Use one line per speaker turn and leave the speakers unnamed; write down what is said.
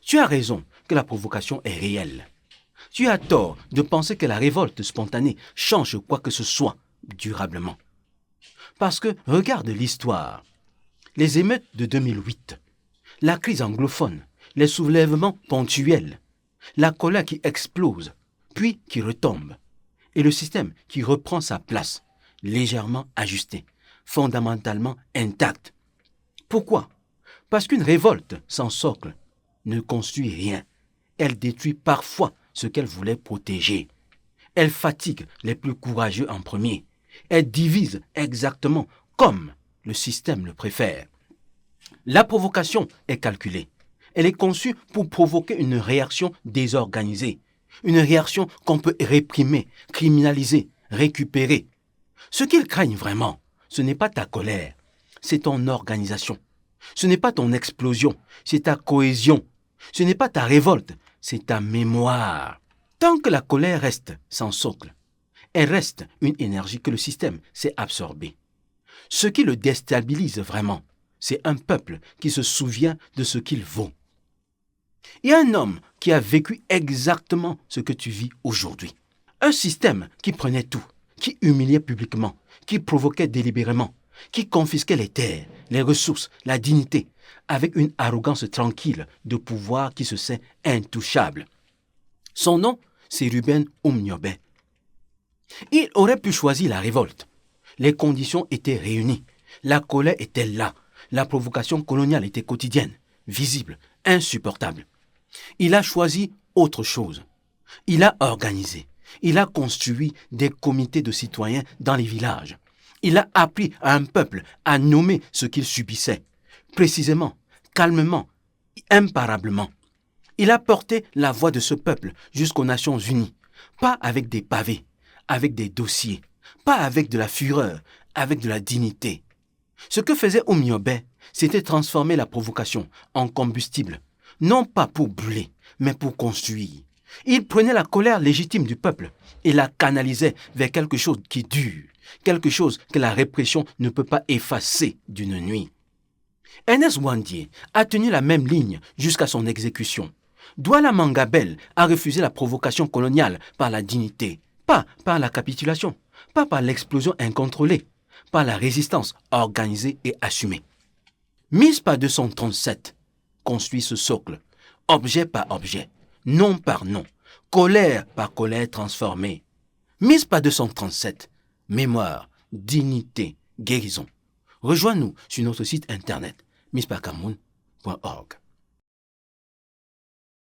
Tu as raison que la provocation est réelle. Tu as tort de penser que la révolte spontanée change quoi que ce soit durablement. Parce que regarde l'histoire. Les émeutes de 2008, la crise anglophone, les soulèvements ponctuels, la colère qui explose, puis qui retombe, et le système qui reprend sa place, légèrement ajusté, fondamentalement intact. Pourquoi? Parce qu'une révolte sans socle ne construit rien. Elle détruit parfois ce qu'elle voulait protéger. Elle fatigue les plus courageux en premier. Elle divise exactement comme le système le préfère. La provocation est calculée. Elle est conçue pour provoquer une réaction désorganisée. Une réaction qu'on peut réprimer, criminaliser, récupérer. Ce qu'ils craignent vraiment, ce n'est pas ta colère, c'est ton organisation. Ce n'est pas ton explosion, c'est ta cohésion. Ce n'est pas ta révolte, c'est ta mémoire. Tant que la colère reste sans socle, elle reste une énergie que le système s'est absorbée. Ce qui le déstabilise vraiment, c'est un peuple qui se souvient de ce qu'il vaut. Il y a un homme qui a vécu exactement ce que tu vis aujourd'hui. Un système qui prenait tout, qui humiliait publiquement, qui provoquait délibérément, qui confisquait les terres, les ressources, la dignité, avec une arrogance tranquille de pouvoir qui se sait intouchable. Son nom, c'est Ruben Umniobe. Il aurait pu choisir la révolte. Les conditions étaient réunies. La colère était là. La provocation coloniale était quotidienne, visible, insupportable. Il a choisi autre chose. Il a organisé. Il a construit des comités de citoyens dans les villages. Il a appris à un peuple à nommer ce qu'il subissait, précisément, calmement, imparablement. Il a porté la voix de ce peuple jusqu'aux Nations Unies, pas avec des pavés, avec des dossiers, pas avec de la fureur, avec de la dignité. Ce que faisait Umniobe, c'était transformer la provocation en combustible, non pas pour brûler, mais pour construire. Il prenait la colère légitime du peuple et la canalisait vers quelque chose qui dure, quelque chose que la répression ne peut pas effacer d'une nuit. Ernest Ouandié a tenu la même ligne jusqu'à son exécution. Douala Mangabel a refusé la provocation coloniale par la dignité, pas par la capitulation, pas par l'explosion incontrôlée, par la résistance organisée et assumée. MISPA 237 construit ce socle, objet par objet, nom par nom, colère par colère transformée. MISPA 237, mémoire, dignité, guérison. Rejoins-nous sur notre site internet mispacameroun.org.